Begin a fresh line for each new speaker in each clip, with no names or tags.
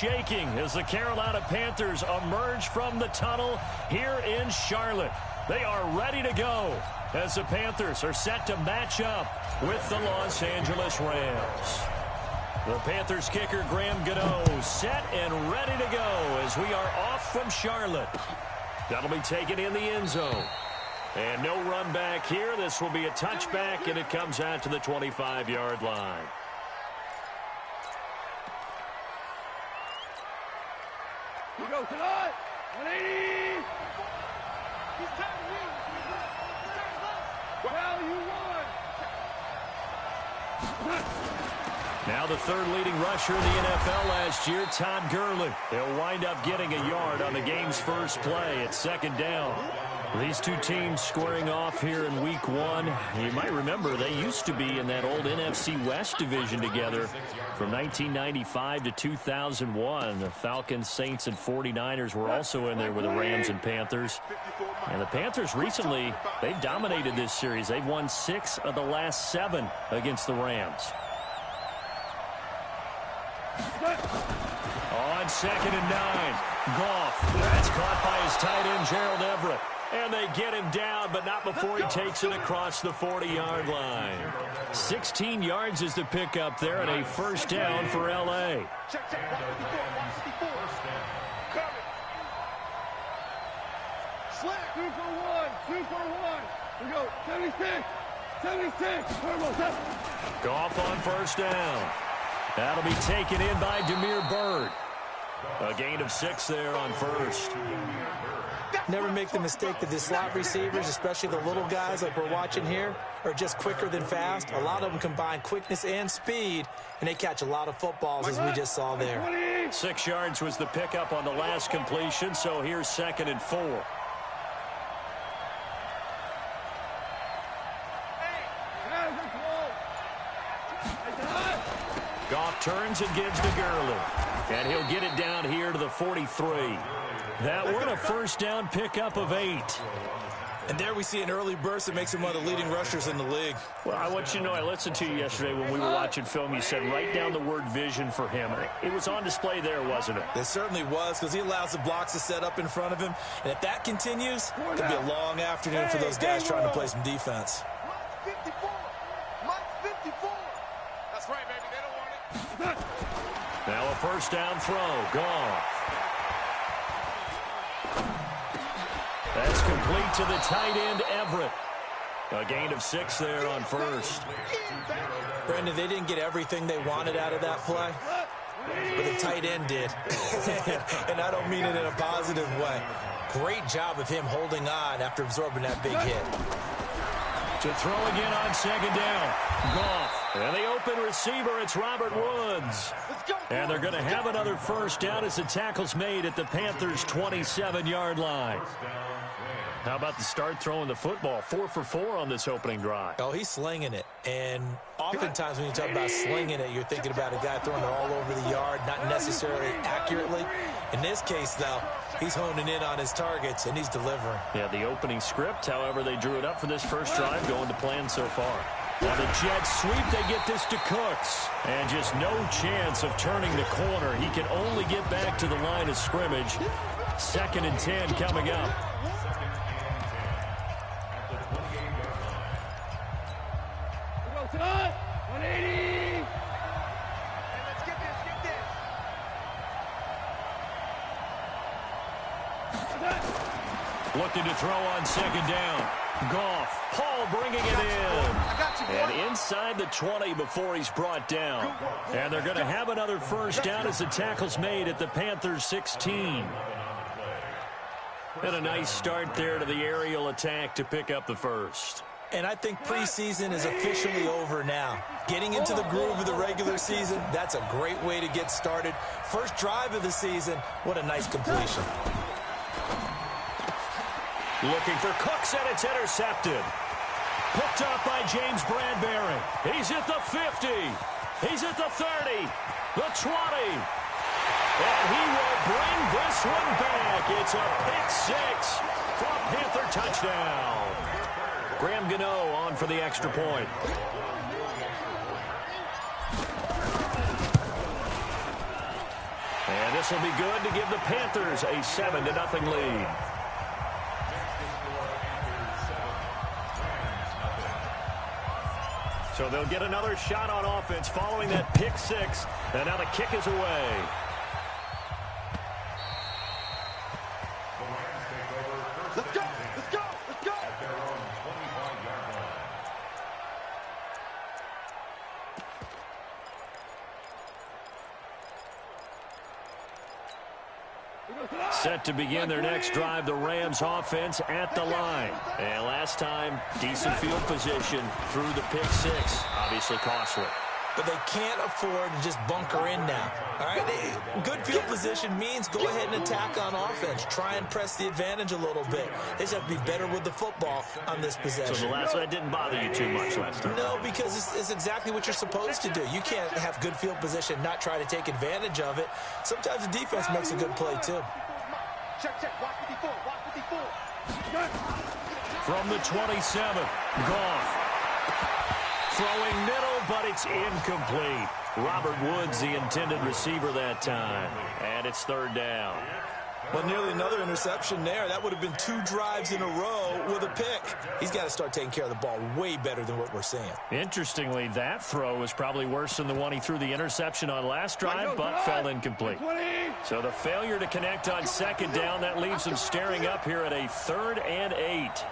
shaking as the Carolina Panthers emerge from the tunnel here in Charlotte. They are ready to go as the Panthers are set to match up with the Los Angeles Rams. The Panthers kicker, Graham Gano, set and ready to go as we are off from Charlotte. That'll be taken in the end zone. And no run back here. This will be a touchback, and it comes out to the 25-yard line.
Here we go tonight. 180. Well, you won.
Now the third leading rusher in the NFL last year, Todd Gurley. He'll wind up getting a yard on the game's first play at second down. These two teams squaring off here in week one. You might remember they used to be in that old NFC West division together from 1995 to 2001. The Falcons, Saints, and 49ers were also in there with the Rams and Panthers. And the Panthers recently, they've dominated this series. They've won 6 of the last 7 against the Rams. On 2nd and 9, Goff. That's caught by his tight end, Gerald Everett. And they get him down, but not before he takes it across the 40-yard line. 16 yards is the pickup there, and a first down for L.A.
Check. Slack. 2 for 1. 2 for 1. We go. 76.
Goff on first down. That'll be taken in by Damiere Byrd. A gain of 6 there on first.
Never make the mistake that the slot receivers, especially the little guys like we're watching here, are just quicker than fast. A lot of them combine quickness and speed, and they catch a lot of footballs, as we just saw there.
6 yards was the pickup on the last completion, so here's 2nd and 4. Goff turns and gives to Gurley. And he'll get it down here to the 43. That were a first down pickup of 8.
And there we see an early burst that makes him one of the leading rushers in the league.
Well, I want you to know, I listened to you yesterday when we were watching film. You said write down the word vision for him. It was on display there, wasn't it?
It certainly was, because he allows the blocks to set up in front of him. And if that continues, it could be a long afternoon for those guys trying to play some defense.
Mike 54. That's right, baby. They don't want it.
Now a first down throw. Goff. That's complete to the tight end, Everett. A gain of 6 there on first.
Brendan, they didn't get everything they wanted out of that play, but the tight end did. And I don't mean it in a positive way. Great job of him holding on after absorbing that big hit.
To throw again on 2nd down. Goff. And the open receiver, it's Robert Woods. And they're going to have another first down as the tackle's made at the Panthers' 27-yard line. How about the start throwing the football? 4 for 4 on this opening drive.
Oh, he's slinging it. And oftentimes when you talk about slinging it, you're thinking about a guy throwing it all over the yard, not necessarily accurately. In this case, though, he's honing in on his targets, and he's delivering.
Yeah, the opening script, however, they drew it up for this first drive, going to plan so far. Now the Jets sweep, they get this to Cooks. And just no chance of turning the corner. He can only get back to the line of scrimmage. 2nd and 10 coming up.
Tonight, 180. Let's get this.
Looking to throw on 2nd down. Goff. Paul bringing it in. And inside the 20 before he's brought down. And they're going to have another first down as the tackle's made at the Panthers' 16. And a nice start there to the aerial attack to pick up the first.
And I think preseason is officially over now. Getting into the groove of the regular season, that's a great way to get started. First drive of the season, what a nice completion.
Looking for Cooks, and it's intercepted. Picked up by James Bradbury. He's at the 50. He's at the 30. The 20. And he will bring this one back. It's a pick 6 for a Panther touchdown. Graham Gano on for the extra point. And this will be good to give the Panthers a 7-0 lead. So they'll get another shot on offense following that pick six. And now the kick is away.
Let's go! Let's go! Let's go!
Set to begin their next drive, the Rams offense at the line. And last time, decent field position through the pick six. Obviously costly.
But they can't afford to just bunker in now. All right, good field position means go ahead and attack on offense. Try and press the advantage a little bit. They just have to be better with the football on this possession.
So the last one didn't bother you too much last time?
No, because it's exactly what you're supposed to do. You can't have good field position, not try to take advantage of it. Sometimes the defense makes a good play, too.
Check, check. Watch 54. Watch 54.
From the 27, Goff. Throwing middle, but it's incomplete. Robert Woods, the intended receiver that time. And it's third down.
Well, nearly another interception there. That would have been 2 drives in a row with a pick. He's got to start taking care of the ball way better than what we're seeing.
Interestingly, that throw was probably worse than the one he threw the interception on last drive, but fell incomplete. So the failure to connect on second down, that leaves him staring up here at a 3rd and 8.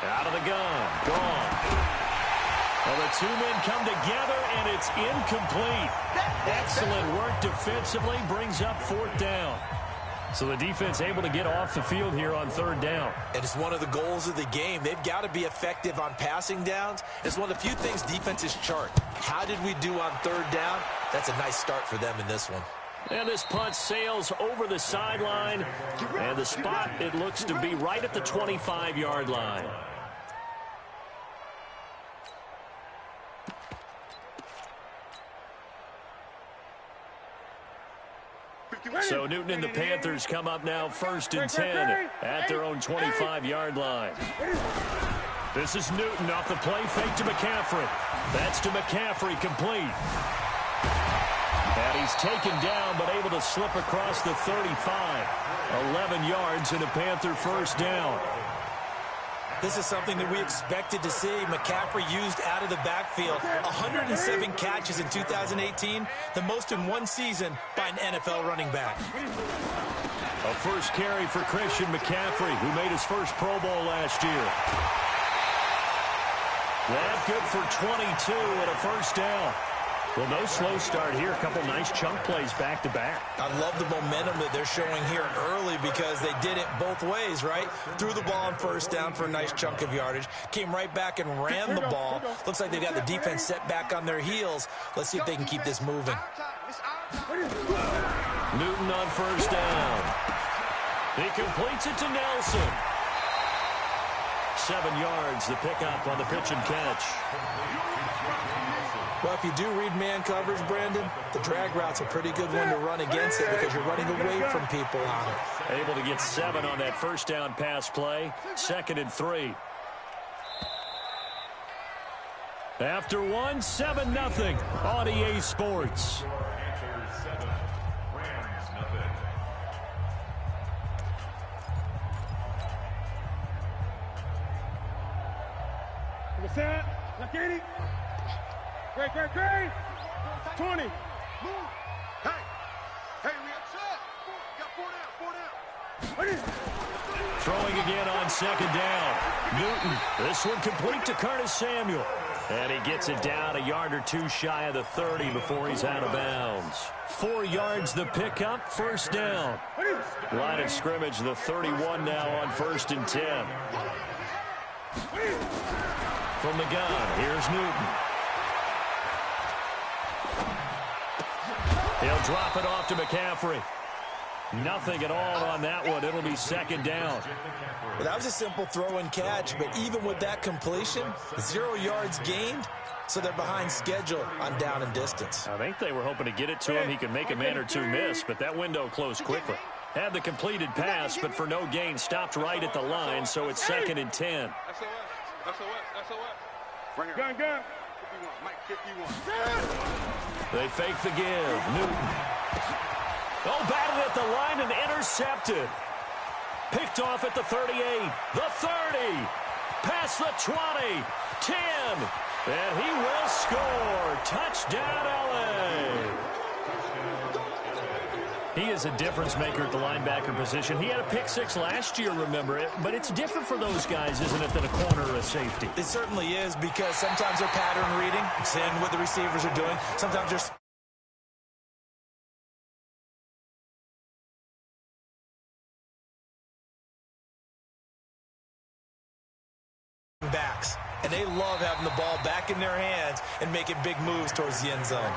Out of the gun. Gone. Well, the 2 men come together, and it's incomplete. Excellent work defensively. Brings up 4th down. So the defense able to get off the field here on 3rd down.
And it's one of the goals of the game. They've got to be effective on passing downs. It's one of the few things defenses chart. How did we do on 3rd down? That's a nice start for them in this one.
And this punt sails over the sideline. And the spot, it looks to be right at the 25-yard line. So Newton and the Panthers come up now 1st and 10 at their own 25-yard line. This is Newton off the play fake to McCaffrey. That's to McCaffrey, complete. And he's taken down, but able to slip across the 35. 11 yards and a Panther 1st down.
This is something that we expected to see. McCaffrey used out of the backfield. 107 catches in 2018, the most in one season by an NFL running back.
A first carry for Christian McCaffrey, who made his first Pro Bowl last year. That good for 22 and a 1st down. Well, no slow start here. A couple nice chunk plays back-to-back.
I love the momentum that they're showing here early because they did it both ways, right? Threw the ball on 1st down for a nice chunk of yardage. Came right back and ran the ball. Looks like they got the defense set back on their heels. Let's see if they can keep this moving.
Newton on 1st down. He completes it to Nelson. 7 yards, the pickup on the pitch and catch.
Well, if you do read man coverage, Brandon, the drag route's a pretty good one to run against it because you're running away from people on it.
Able to get 7 on that 1st down pass play. 2nd and 3. After 1, 7-0 on EA Sports.
Set. Now, Katie. Great. 20. Move. Hey, we upset. Got 4 down.
Throwing again on 2nd down. Newton. This one complete to Curtis Samuel. And he gets it down a yard or 2 shy of the 30 before he's out of bounds. 4 yards the pickup, 1st down. Line of scrimmage, the 31 now on 1st and 10. From the gun, here's Newton. He'll drop it off to McCaffrey. Nothing at all on that one. It'll be 2nd down.
Well, that was a simple throw and catch, but even with that completion, 0 yards gained, so they're behind schedule on down and distance.
I think they were hoping to get it to him. He could make a man or 2 miss, but that window closed quickly. Had the completed pass, but for no gain, stopped right at the line, so it's 2nd and 10.
Right here. Gun. 51. Mike, 51.
They fake the give. Newton. Oh, batted at the line and intercepted. Picked off at the 38, the 30, past the 20, 10, and he will score. Touchdown, L.A. He is a difference maker at the linebacker position. He had a pick 6 last year, remember it, but it's different for those guys, isn't it, than a corner or a safety?
It certainly is, because sometimes they're pattern reading, seeing what the receivers are doing. Sometimes they're backs, and they love having the ball back in their hands and making big moves towards the end zone.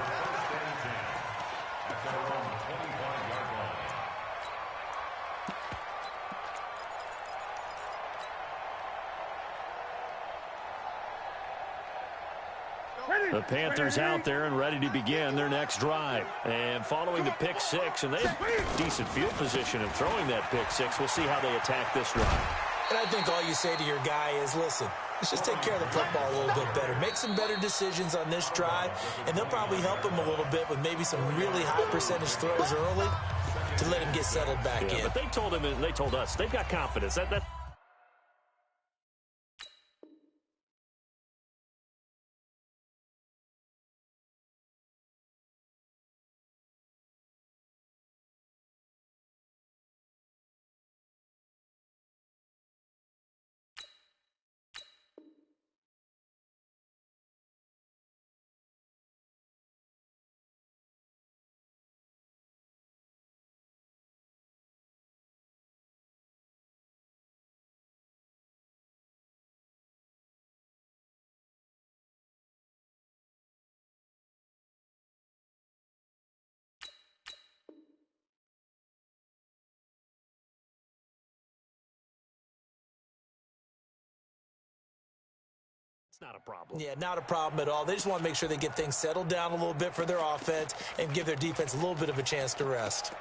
The Panthers out there and ready to begin their next drive. And following the pick 6, and they have decent field position in throwing that pick 6. We'll see how they attack this drive.
And I think all you say to your guy is, listen, let's just take care of the football a little bit better. Make some better decisions on this drive, and they'll probably help him a little bit with maybe some really high percentage throws early to let him get settled back in.
But they told him, and they told us, they've got confidence. That not a problem.
Yeah, not a problem at all. They just want to make sure they get things settled down a little bit for their offense and give their defense a little bit of a chance to rest.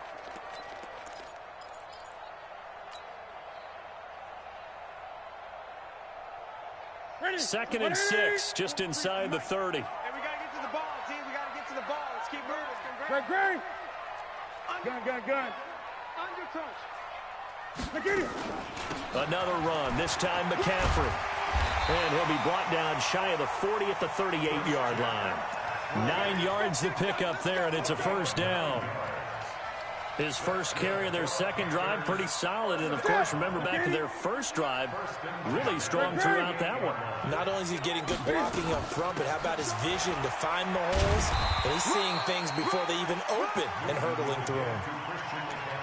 Ready.
2nd and 6, just inside the 30.
Hey, we got to get to the ball, team. We got to get to the ball. Let's keep moving. Greg. Gun. Under touch. Look at it.
Another run, this time McCaffrey. And he'll be brought down shy of the 40 at the 38-yard line. 9 yards to pick up there, and it's a first down. His first carry of their second drive, pretty solid. And, of course, remember back to their first drive, really strong throughout that one.
Not only is he getting good blocking up front, but how about his vision to find the holes? And he's seeing things before they even open and hurdling through them.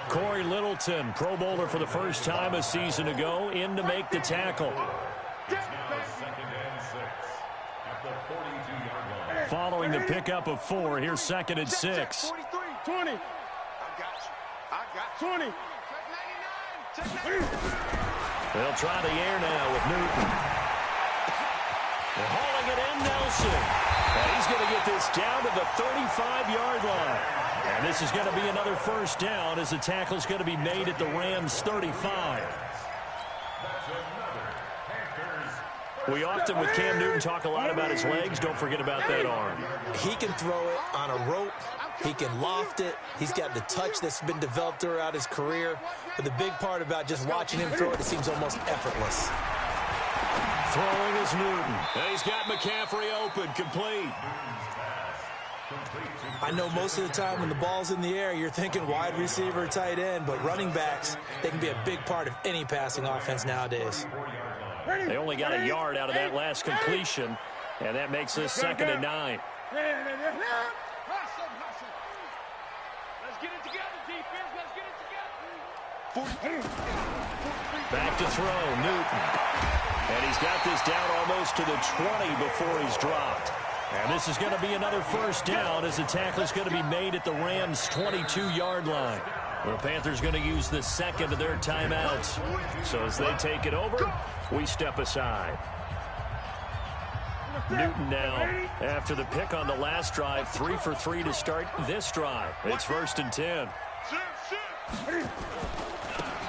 Corey Littleton, Pro Bowler for the first time a season ago, in to make the tackle. Following the pickup of 4, here's 2nd and 6.
20. I got 20.
They'll try the air now with Newton. They're hauling it in, Nelson. And he's going to get this down to the 35-yard line. And this is going to be another first down as the tackle's going to be made at the Rams' 35. We often, with Cam Newton, talk a lot about his legs. Don't forget about that arm.
He can throw it on a rope. He can loft it. He's got the touch that's been developed throughout his career. But the big part about just watching him throw it, it seems almost effortless.
Throwing is Newton. And he's got McCaffrey open, complete.
I know most of the time when the ball's in the air, you're thinking wide receiver, tight end. But running backs, they can be a big part of any passing offense nowadays.
They only got a yard out of that last completion, and that makes this 2nd and 9.
Let's get it together, defense. Let's get it together.
Back to throw, Newton. And he's got this down almost to the 20 before he's dropped. And this is going to be another first down as the tackle is going to be made at the Rams' 22-yard line. The Panthers going to use the second of their timeouts. So as they take it over, we step aside. Newton now, after the pick on the last drive, 3 for 3 to start this drive. It's 1st and 10.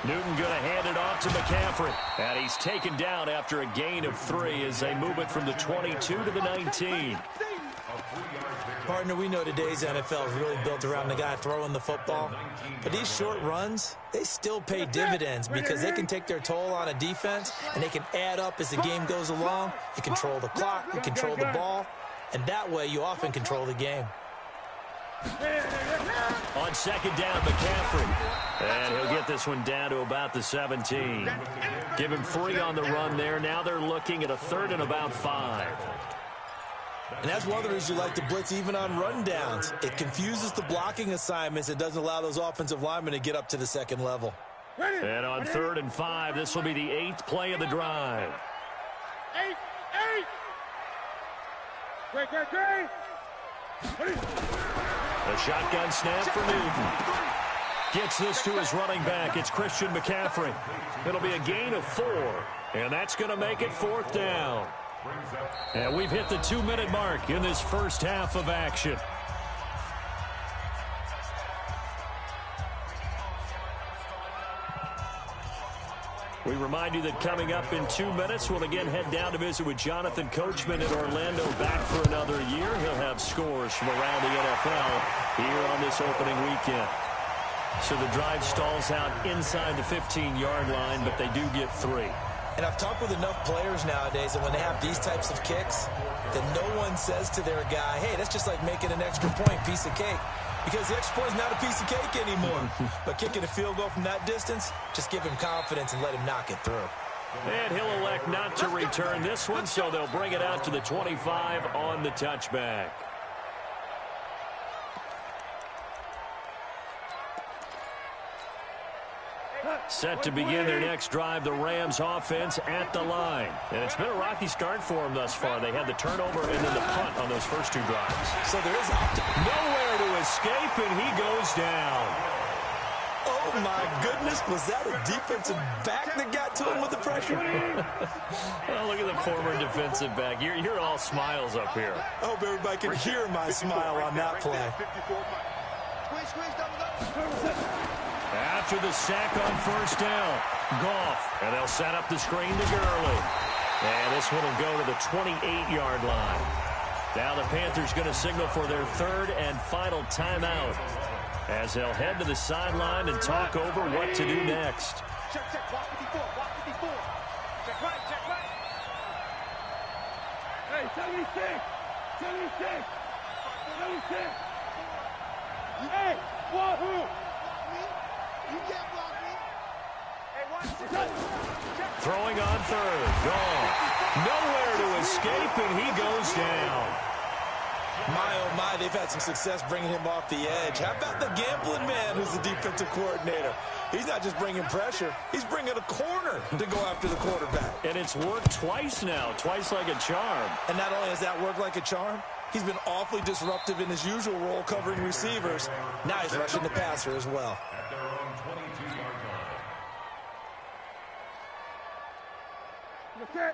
Newton going to hand it off to McCaffrey. And he's taken down after a gain of 3 as they move it from the 22 to the 19.
Partner, we know today's NFL is really built around the guy throwing the football. But these short runs, they still pay dividends because they can take their toll on a defense, and they can add up as the game goes along. You control the clock, you control the ball, and that way you often control the game.
On second down, McCaffrey. And he'll get this one down to about the 17. Give him 3 on the run there. Now they're looking at a 3rd and about 5.
And that's one of the reasons you like to blitz even on run downs. It confuses the blocking assignments. It doesn't allow those offensive linemen to get up to the second level.
And on 3rd and 5, this will be the 8th play of the drive.
8. Great.
A shotgun snap for Newton. Gets this to his running back. It's Christian McCaffrey. It'll be a gain of 4. And that's going to make it 4th down. And we've hit the 2-minute mark in this first half of action. We remind you that coming up in 2 minutes, we'll again head down to visit with Jonathan Coachman in Orlando, back for another year. He'll have scores from around the NFL here on this opening weekend. So the drive stalls out inside the 15-yard line, but they do get 3.
And I've talked with enough players nowadays that when they have these types of kicks, that no one says to their guy, hey, that's just like making an extra point, piece of cake. Because the extra point is not a piece of cake anymore. But kicking a field goal from that distance, just give him confidence and let him knock it through.
And he'll elect not to return this one, so they'll bring it out to the 25 on the touchback. Set to begin their next drive, the Rams offense at the line. And it's been a rocky start for them thus far. They had the turnover and then the punt on those first 2 drives.
So there is optimism.
Nowhere to escape, and he goes down.
Oh, my goodness. Was that a defensive back that got to him with the pressure?
Well, look at the former defensive back. You're all smiles up here.
I hope everybody can hear my smile on that play.
After the sack on first down, Goff, and they'll set up the screen to Gurley. And this one will go to the 28-yard line. Now the Panthers going to signal for their 3rd and final timeout as they'll head to the sideline and talk over what to do next.
Check, block 54, block 54. Check right. Hey, 76. Hey, wahoo! You can't block me. Hey, watch.
Throwing on 3rd, Goff. Nowhere to escape, and he goes down.
My, oh, my, they've had some success bringing him off the edge. How about the gambling man who's the defensive coordinator? He's not just bringing pressure. He's bringing a corner to go after the quarterback.
And it's worked twice now, twice like a charm.
And not only has that worked like a charm, he's been awfully disruptive in his usual role covering receivers. Now he's rushing the passer as well.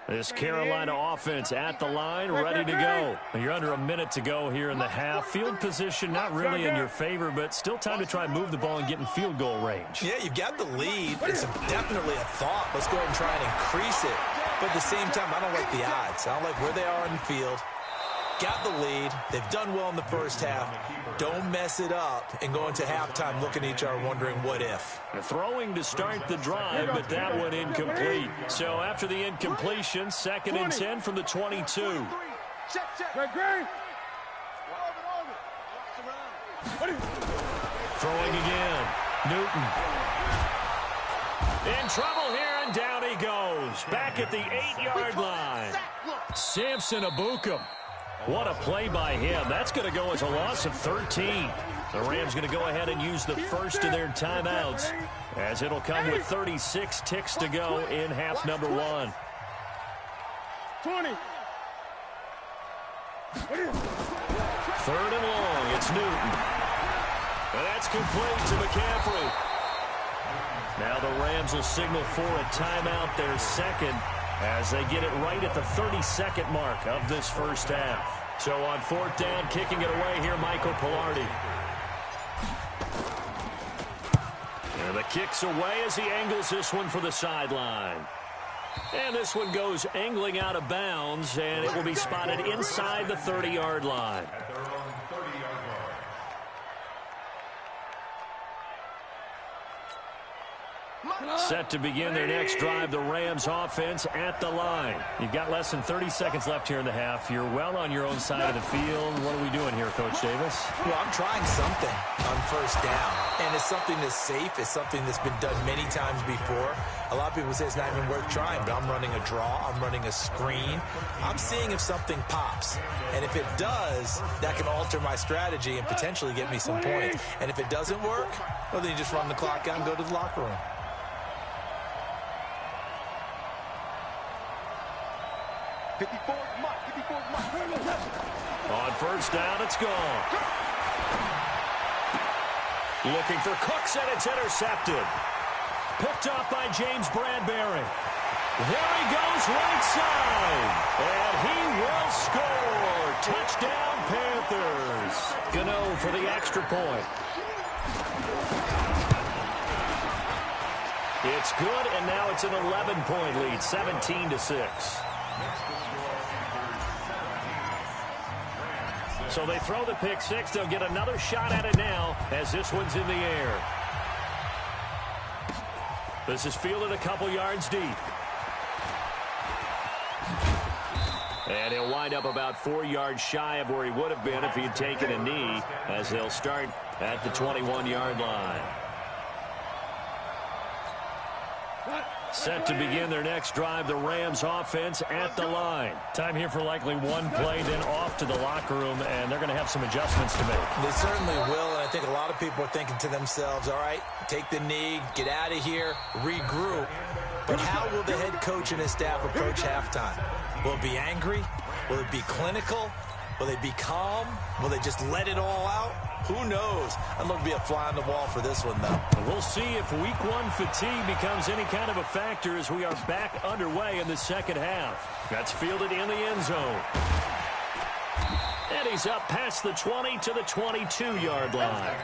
This Carolina offense at the line, ready to go. You're under a minute to go here in the half. Field position not really in your favor, but still time to try and move the ball and get in field goal range.
Yeah, you've got the lead. It's definitely a thought. Let's go ahead and try and increase it. But at the same time, I don't like the odds. I don't like where they are on the field. Got the lead. They've done well in the first half. Don't mess it up and go into halftime looking at each other wondering what if.
Throwing to start the drive, but that one incomplete. So after the incompletion, 2nd and 10 from the 22.
Great.
Throwing again. Newton. In trouble here, and down he goes. Back at the 8-yard line. Samson Abukum. What a play by him. That's going to go as a loss of 13. The Rams going to go ahead and use the first of their timeouts, as it'll come with 36 ticks to go in half number 1.
20.
3rd and long. It's Newton. And that's complete to McCaffrey. Now the Rams will signal for a timeout, their 2nd, as they get it right at the 32nd mark of this first half. So on 4th down, kicking it away here, Michael Pilardi. And the kick's away as he angles this one for the sideline. And this one goes angling out of bounds, and it will be spotted inside the 30-yard line. Set to begin their next drive, the Rams offense at the line. You've got less than 30 seconds left here in the half. You're well on your own side of the field. What are we doing here, Coach Davis?
Well, I'm trying something on first down, and it's something that's safe. It's something that's been done many times before. A lot of people say it's not even worth trying, but I'm running a draw. I'm running a screen. I'm seeing if something pops, and if it does, that can alter my strategy and potentially get me some points. And if it doesn't work, well, then you just run the clock out and go to the locker room.
On first down, it's gone. Looking for Cooks, and it's intercepted. Picked up by James Bradbury. There he goes right side. And he will score. Touchdown, Panthers. Gano for the extra point. It's good, and now it's an 11-point lead, 17-6. So they throw the pick six. They'll get another shot at it now as this one's in the air. This is fielded a couple yards deep. And he'll wind up about 4 yards shy of where he would have been if he had taken a knee, as they'll start at the 21-yard line. Set to begin their next drive, the Rams offense at the line. Time here for likely one play, then off to the locker room, and they're going to have some adjustments to make.
They certainly will, and I think a lot of people are thinking to themselves, all right, take the knee, get out of here, regroup. But how will the head coach and his staff approach halftime? Will it be angry? Will it be clinical? Will they be calm? Will they just let it all out? Who knows? I'd love to be a fly on the wall for this one, though.
We'll see if week one fatigue becomes any kind of a factor as we are back underway in the second half. That's fielded in the end zone. And he's up past the 20 to the 22-yard line.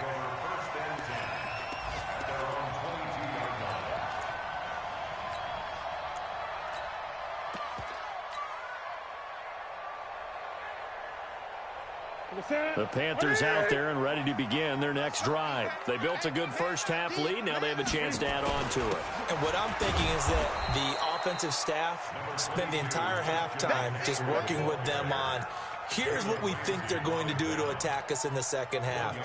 The Panthers out there and ready to begin their next drive. They built a good first-half lead. Now they have a chance to add on to it.
And what I'm thinking is that the offensive staff spent the entire halftime just working with them on, here's what we think they're going to do to attack us in the second half.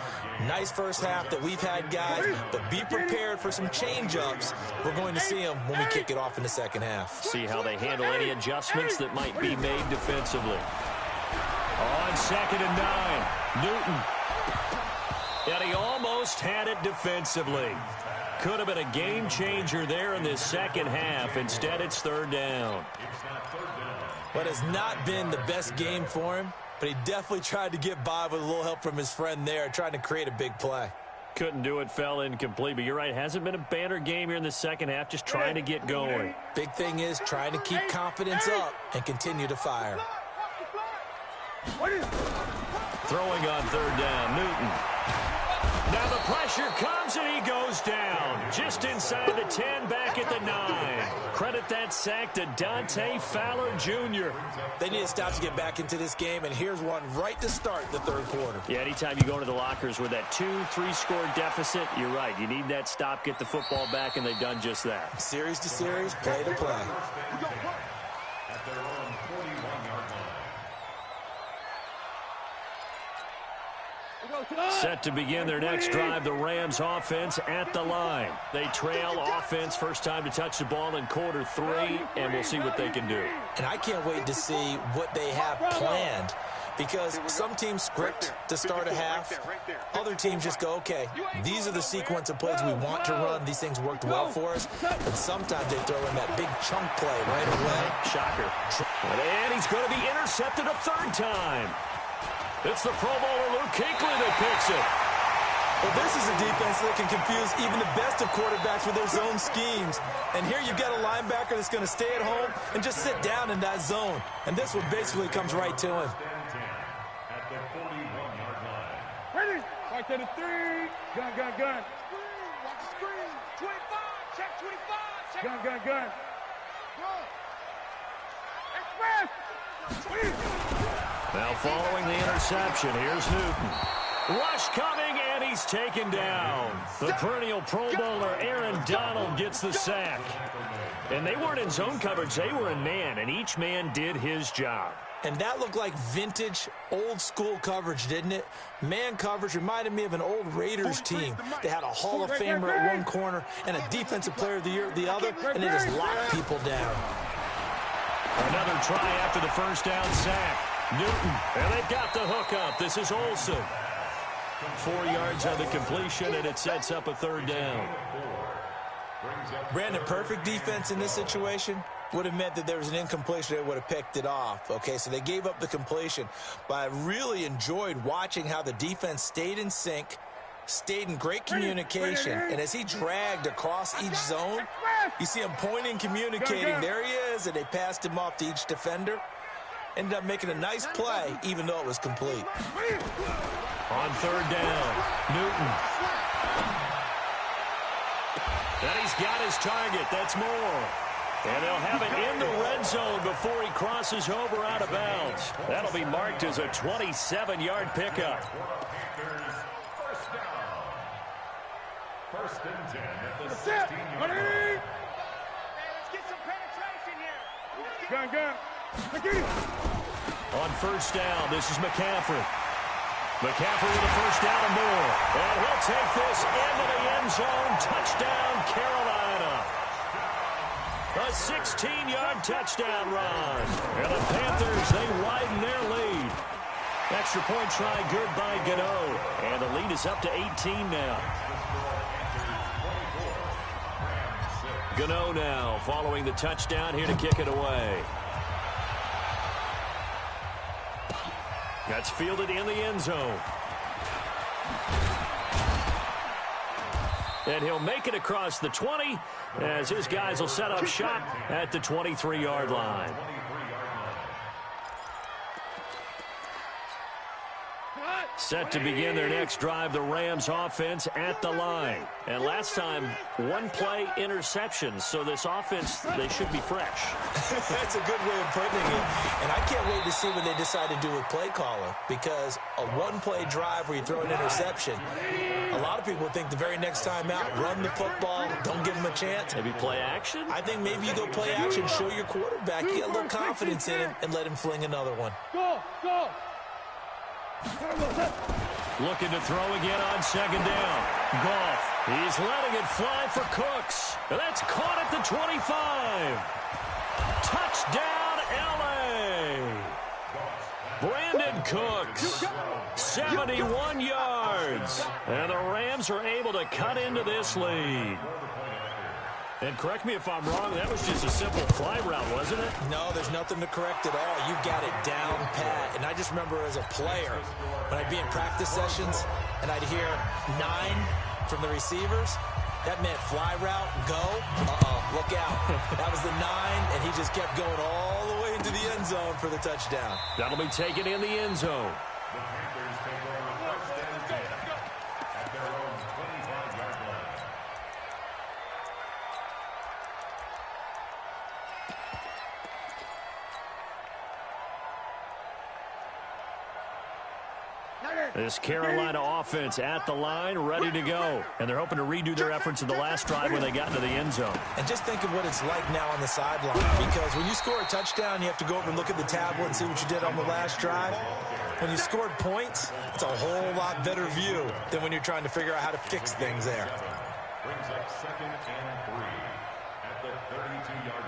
Nice first half that we've had, guys, but be prepared for some change-ups. We're going to see them when we kick it off in the second half.
See how they handle any adjustments that might be made defensively. On 2nd and 9, Newton. And he almost had it defensively. Could have been a game changer there in this second half. Instead, it's 3rd down.
What has not been the best game for him, but he definitely tried to get by with a little help from his friend there, trying to create a big play.
Couldn't do it, fell incomplete. But you're right, hasn't been a banner game here in the second half, just trying to get going.
Big thing is trying to keep confidence up and continue to fire.
Throwing on 3rd down, Newton. Now the pressure comes and he goes down. Just inside the 10, back at the 9. Credit that sack to Dante Fowler Jr.
They need to stop to get back into this game, and here's one right to start the 3rd quarter.
Yeah, anytime you go into the lockers with that 2-3 score deficit, you're right. You need that stop, get the football back, and they've done just that.
Series to series, play to play.
Set to begin their next drive, the Rams offense at the line. They trail offense, first time to touch the ball in quarter 3, and we'll see what they can do.
And I can't wait to see what they have planned, because some teams script to start a half. Other teams just go, okay, these are the sequence of plays we want to run. These things worked well for us. And sometimes they throw in that big chunk play right away.
Shocker. And he's going to be intercepted a 3rd time. It's the Pro Bowler Luke Kuechly that picks it.
Well, this is a defense that can confuse even the best of quarterbacks with their zone schemes. And here you've got a linebacker that's going to stay at home and just sit down in that zone. And this one basically comes right to him.
At the 41-yard line. Ready? Right to the 3. Gun. Watch the screen. Gun, gun, gun.
Now following the interception, here's Newton. Rush coming, and he's taken down. The perennial Pro Bowler Aaron Donald gets the sack. And they weren't in zone coverage, they were in man, and each man did his job.
And that looked like vintage, old-school coverage, didn't it? Man coverage reminded me of an old Raiders team. They had a Hall of Famer at one corner and a Defensive Player of the Year at the other, and they just locked people down.
Another try after the first down sack. Newton, and they've got the hook up. This is Olsen. 4 yards on the completion, and it sets up a third down.
Brandon, perfect defense in this situation would have meant that there was an incompletion. They would have picked it off. Okay, so they gave up the completion. But I really enjoyed watching how the defense stayed in sync, stayed in great communication, and as he dragged across each zone, you see him pointing, communicating. There he is, and they passed him off to each defender. Ended up making a nice play, even though it was complete.
On third down, Newton. And he's got his target. That's more. And they'll have it in the red zone before he crosses over out of bounds. That'll be marked as a 27-yard pickup.
First and 10 at the 16-yard line. Let's get some penetration here. Gun, gun.
On first down, this is McCaffrey. McCaffrey with a first down and more. And he'll take this into the end zone. Touchdown, Carolina. A 16-yard touchdown run. And the Panthers, they widen their lead. Extra point try good by Gano. And the lead is up to 18 now. Gano now following the touchdown here to kick it away. That's fielded in the end zone. And he'll make it across the 20 as his guys will set up shop at the 23-yard line. Set to begin their next drive, the Rams offense at the line. And last time, one-play interceptions, so this offense, they should be fresh.
That's a good way of putting it. And I can't wait to see what they decide to do with play calling, because a one-play drive where you throw an interception, a lot of people think the very next time out, run the football, don't give them a chance.
Maybe play action?
I think maybe you go play action, show your quarterback, you get a little confidence in him, and let him fling another one.
Go, go.
Looking to throw again on second down. Goff, he's letting it fly for Cooks. That's caught at the 25. Touchdown, L.A. Brandon Cooks, 71 yards. And the Rams are able to cut into this lead. And correct me if I'm wrong, that was just a simple fly route, wasn't it?
No, there's nothing to correct at all. You've got it down pat. And I just remember as a player, when I'd be in practice sessions and I'd hear 9 from the receivers, that meant fly route, go. Look out. That was the 9, and he just kept going all the way into the end zone for the touchdown.
That'll be taken in the end zone. This Carolina offense at the line, ready to go. And they're hoping to redo their efforts in the last drive when they got into the end zone.
And just think of what it's like now on the sideline, because when you score a touchdown, you have to go over and look at the tablet and see what you did on the last drive. When you scored points, it's a whole lot better view than when you're trying to figure out how to fix things there.
Brings up second and 3 at the 32-yard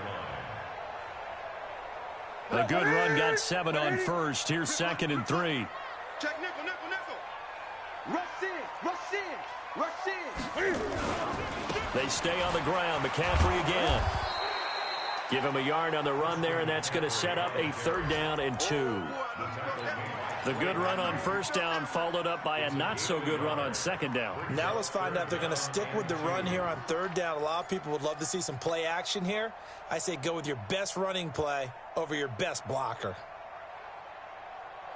line.
The good run got 7 on first. Here's second and 3.
Check nickel, nickel, nickel. Rush in, rush in, rush in.
They stay on the ground. McCaffrey again. Give him a yard on the run there, and that's going to set up a third down and 2. The good run on first down followed up by a not-so-good run on second down.
Now let's find out if they're going to stick with the run here on third down. A lot of people would love to see some play action here. I say go with your best running play over your best blocker.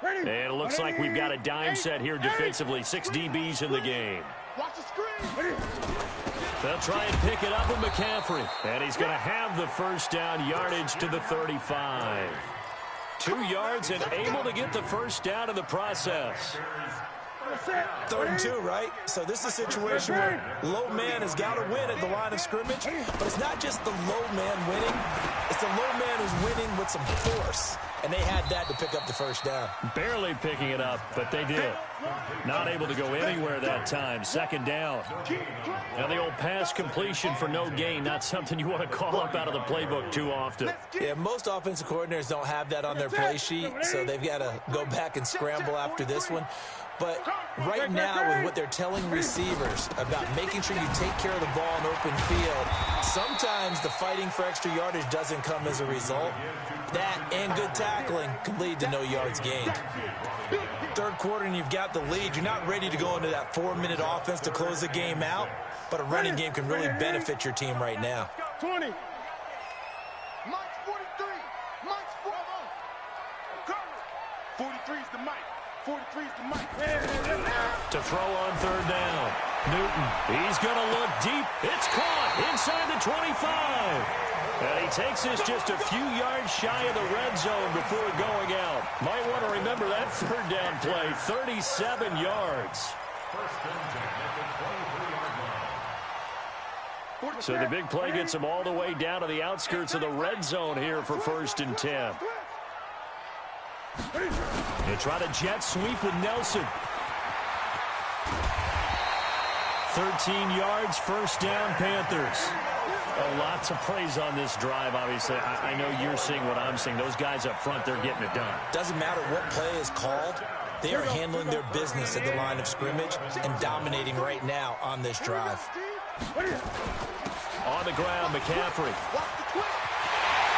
And it looks like we've got a dime set here defensively. 6 DBs in the game.
Watch the screen.
They'll try and pick it up with McCaffrey. And he's going to have the first down, yardage to the 35. 2 yards and able to get the first down in the process.
3rd and 2, right? So this is a situation where low man has got to win at the line of scrimmage, but it's not just the low man winning. It's the low man who's winning with some force, and they had that to pick up the first down.
Barely picking it up, but they did. Not able to go anywhere that time. 2nd down. Now the old pass completion for no gain, not something you want to call up out of the playbook too often.
Yeah, most offensive coordinators don't have that on their play sheet, so they've got to go back and scramble after this one. But right now, with what they're telling receivers about making sure you take care of the ball in open field, sometimes the fighting for extra yardage doesn't come as a result. That and good tackling can lead to no yards gained. 3rd quarter and you've got the lead. You're not ready to go into that 4-minute offense to close the game out, but a running game can really benefit your team right now.
20. Mike's 43. Mike's 43's the Mike. 43's the Mike.
To throw on 3rd down. Newton, he's going to look deep. It's caught inside the 25. And he takes this just a few yards shy of the red zone before going out. Might want to remember that 3rd down play, 37 yards. So the big play gets him all the way down to the outskirts of the red zone here for 1st and 10. They try to jet sweep with Nelson. 13 yards, 1st down, Panthers. A lot to praise on this drive, obviously. I know you're seeing what I'm seeing. Those guys up front, they're getting it done.
Doesn't matter what play is called. They are handling their business at the line of scrimmage and dominating right now on this drive.
On the ground, McCaffrey.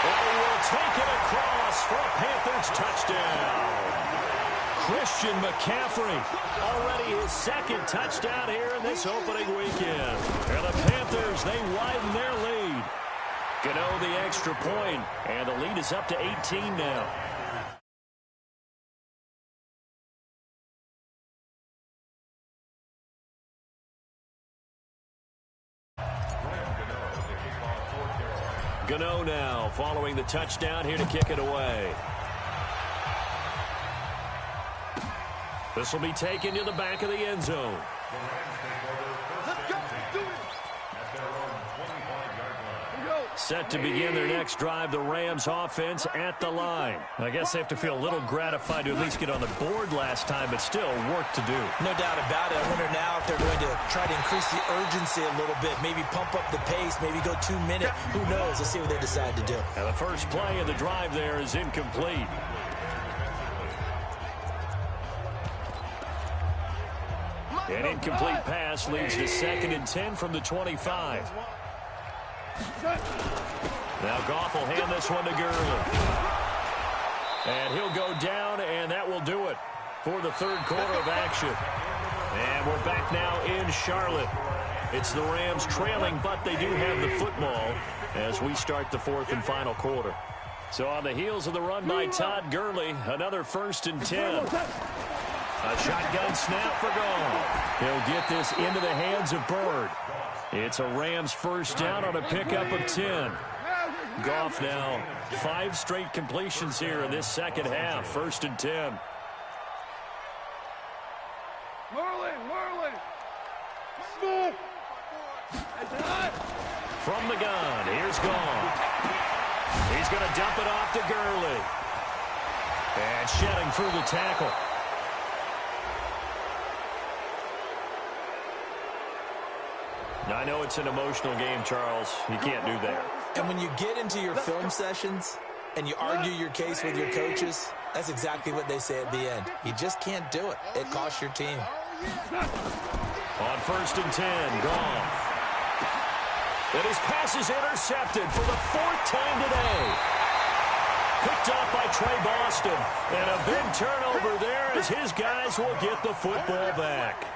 Will take it across for a Panthers touchdown. Christian McCaffrey, already his 2nd touchdown here in this opening weekend. And the Panthers, they widen their lead. Gano the extra point, and the lead is up to 18 now. Gano now following the touchdown here to kick it away. This will be taken to the back of the end zone. Set to begin their next drive, the Rams offense at the line. I guess they have to feel a little gratified to at least get on the board last time, but still work to do.
No doubt about it. I wonder now if they're going to try to increase the urgency a little bit, maybe pump up the pace, maybe go 2-minute. Who knows? Let's see what they decide to do.
And the first play of the drive there is incomplete. An incomplete pass leads to 2nd and 10 from the 25. Now Goff will hand this one to Gurley. And he'll go down, and that will do it for the 3rd quarter of action. And we're back now in Charlotte. It's the Rams trailing, but they do have the football as we start the 4th and final quarter. So on the heels of the run by Todd Gurley, another 1st and 10. A shotgun snap for Goff. He'll get this into the hands of Bird. It's a Rams first down on a pickup of 10. Goff now 5 straight completions here in this 2nd half. 1st and 10.
Merlin.
From the gun, here's Goff. He's going to dump it off to Gurley. And shedding through the tackle. I know it's an emotional game, Charles. You can't do that.
And when you get into your film sessions and you argue your case with your coaches, that's exactly what they say at the end. You just can't do it. It costs your team.
On 1st and 10, Goff. And his pass is intercepted for the 4th time today. Picked up by Trey Boston. And a big turnover there as his guys will get the football back.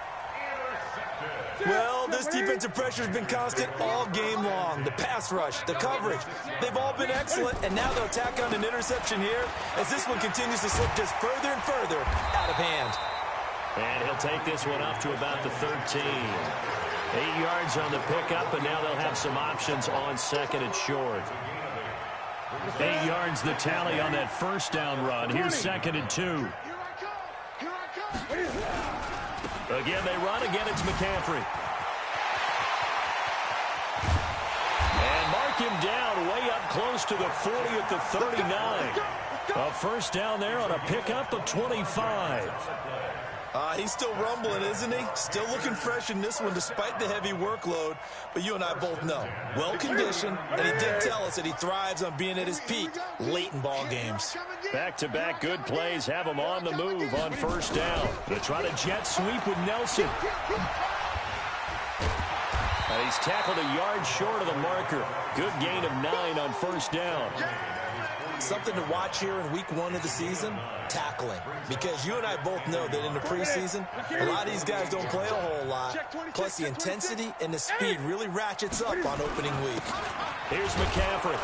Well, this defensive pressure has been constant all game long. The pass rush, the coverage, they've all been excellent, and now they'll tack on an interception here as this one continues to slip just further and further out of hand.
And he'll take this one up to about the 13. 8 yards on the pickup, and now they'll have some options on second and short. 8 yards the tally on that first down run. Here's second and 2. Again, they run. Again, it's McCaffrey. And mark him down way up close to the 40 at the 39. A first down there on a pickup of 25.
He's still rumbling, isn't he? Still looking fresh in this one despite the heavy workload. But you and I both know, well-conditioned, and he did tell us that he thrives on being at his peak late in ball games.
Back-to-back good plays have him on the move on first down. They try to jet sweep with Nelson. And he's tackled a yard short of the marker. Good gain of 9 on first down.
Something to watch here in week 1 of the season, tackling. Because you and I both know that in the preseason, a lot of these guys don't play a whole lot. Plus, the intensity and the speed really ratchets up on opening week.
Here's McCaffrey.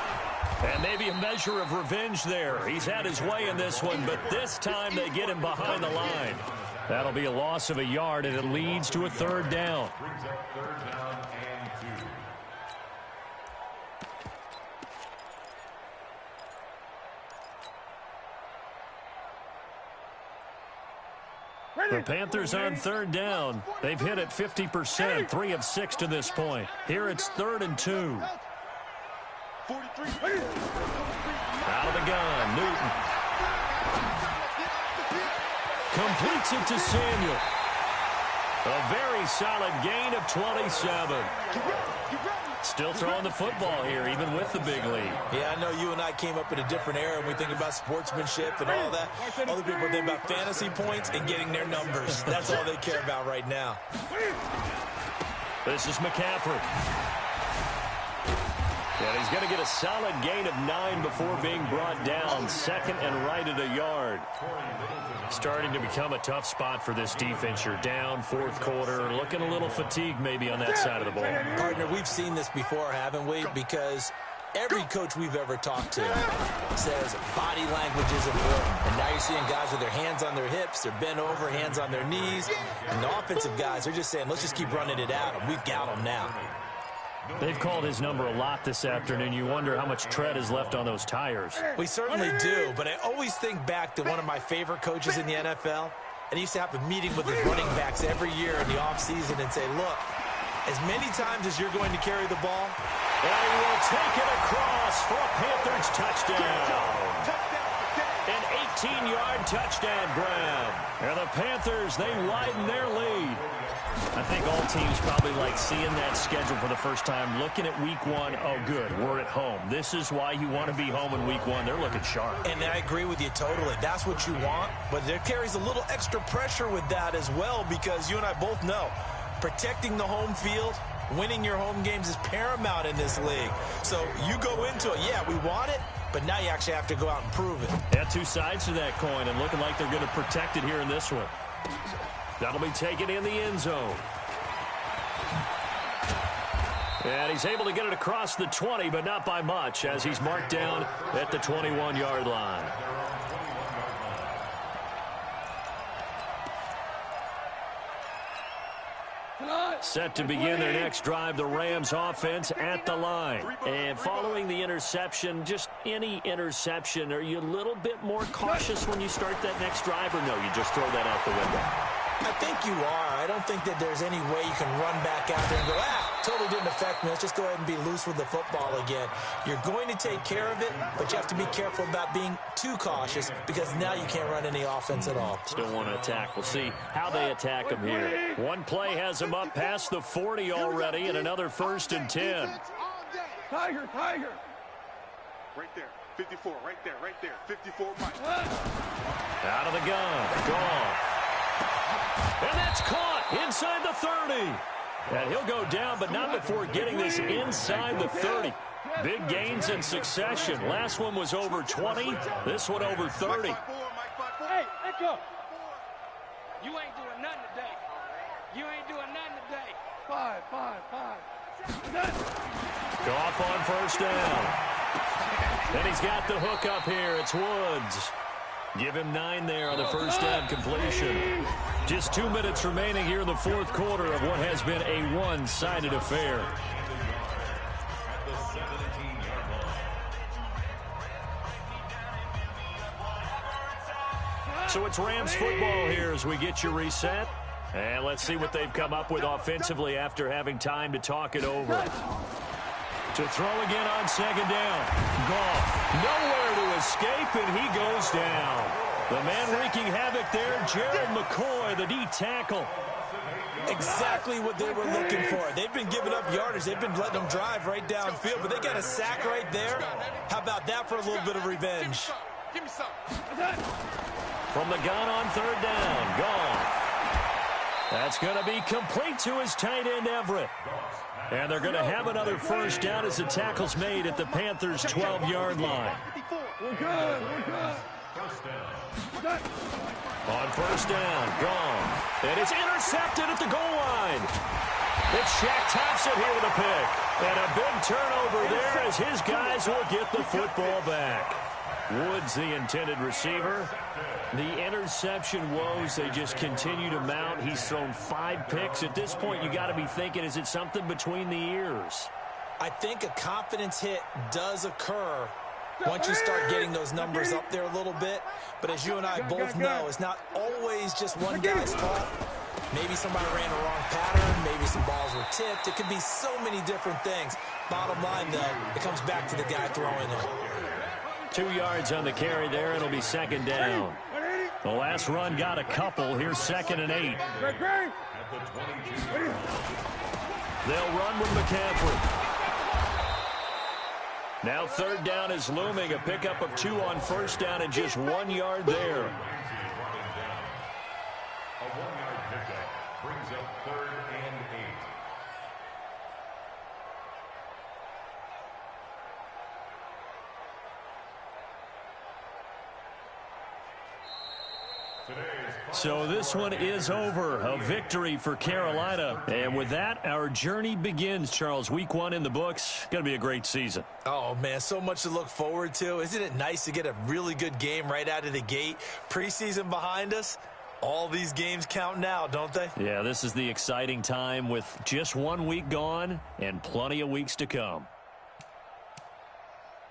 And maybe a measure of revenge there. He's had his way in this one, but this time they get him behind the line. That'll be a loss of a yard, and it leads to a third down. The Panthers on third down. They've hit it 50%, 3 of 6 to this point. Here it's 3rd and 2. Out of the gun, Newton. Completes it to Samuel. A very solid gain of 27. Still throwing the football here, even with the big lead.
Yeah, I know you and I came up in a different era when we think about sportsmanship and all that. Other people think about fantasy points and getting their numbers. That's all they care about right now.
This is McCaffrey. And he's going to get a solid gain of 9 before being brought down. Second and right at a yard. Starting to become a tough spot for this defense. You're down, 4th quarter, looking a little fatigued maybe on that side of the ball.
Partner, we've seen this before, haven't we? Because every coach we've ever talked to says body language is important. And now you're seeing guys with their hands on their hips, they're bent over, hands on their knees. And the offensive guys, they're just saying, let's just keep running it out, and we've got them now.
They've called his number a lot this afternoon. You wonder how much tread is left on those tires.
We certainly do, but I always think back to one of my favorite coaches in the NFL, and he used to have a meeting with his running backs every year in the offseason and say, look, as many times as you're going to carry the ball,
and he will take it across for a Panthers touchdown. An 18-yard touchdown grab. And the Panthers, they widen their lead. I think all teams probably like seeing that schedule for the first time, looking at week 1. Oh, good, we're at home. This is why you want to be home in week 1. They're looking sharp.
And I agree with you totally. That's what you want, but there carries a little extra pressure with that as well, because you and I both know protecting the home field, winning your home games is paramount in this league. So you go into it, yeah, we want it, but now you actually have to go out and prove it.
Yeah, 2 sides to that coin, and looking like they're going to protect it here in this one. That'll be taken in the end zone. And he's able to get it across the 20, but not by much, as he's marked down at the 21-yard line. Set to begin their next drive, the Rams offense at the line. And following the interception, just any interception, are you a little bit more cautious when you start that next drive, or no, you just throw that out the window?
I think you are. I don't think that there's any way you can run back out there and go, totally didn't affect me. Let's just go ahead and be loose with the football again. You're going to take care of it, but you have to be careful about being too cautious, because now you can't run any offense at all.
Still want to attack. We'll see how they attack him here. One play has him up past the 40 already, and another 1st and 10.
Tiger. Right there. 54, right there. 54, right.
Out of the gun. Goff. And that's caught inside the 30. And he'll go down, but not before getting this inside the 30. Big gains in succession. Last one was over 20. This one over 30.
Hey, let go. You ain't doing nothing today. Five.
Goff on first down. And he's got the hook up here. It's Woods. Give him 9 there on the first down completion. Just 2 minutes remaining here in the fourth quarter of what has been a one-sided affair.
At the 17-yard line.
So it's Rams football here as we get you reset. And let's see what they've come up with offensively after having time to talk it over. To throw again on second down. Goff, nowhere to escape, and he goes down. The man wreaking havoc there, Jared McCoy, the D tackle.
Exactly what they were looking for. They've been giving up yardage. They've been letting them drive right downfield, but they got a sack right there. How about that for a little bit of revenge?
Give me some.
From the gun on third down, Goff. That's going to be complete to his tight end, Everett. And they're going to have another first down as the tackle's made at the Panthers' 12-yard line.
We're good. We're good.
On first down, gone. And it's intercepted at the goal line. It's Shaq Thompson here with a pick. And a big turnover there as his guys will get the football back. Woods, the intended receiver. The interception woes, they just continue to mount. He's thrown 5 picks. At this point, you got to be thinking, is it something between the ears?
I think a confidence hit does occur once you start getting those numbers up there a little bit. But as you and I both know, it's not always just one guy's fault. Maybe somebody ran a wrong pattern. Maybe some balls were tipped. It could be so many different things. Bottom line, though, it comes back to the guy throwing it.
2 yards on the carry there. It'll be second down. The last run got a couple. Here's 2nd and 8.
At the 22-yard line.
They'll run with McCaffrey. Now third down is looming. A pickup of 2 on first down and just 1 yard there.
A 1-yard pickup brings up 3rd and 8.
So this one is over. A victory for Carolina. And with that, our journey begins, Charles. Week 1 in the books. Going to be a great season.
Oh, man, so much to look forward to. Isn't it nice to get a really good game right out of the gate? Preseason behind us. All these games count now, don't they?
Yeah, this is the exciting time with just 1 week gone and plenty of weeks to come.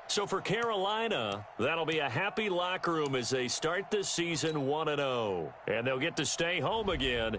So for Carolina, that'll be a happy locker room as they start this season 1-0. And they'll get to stay home again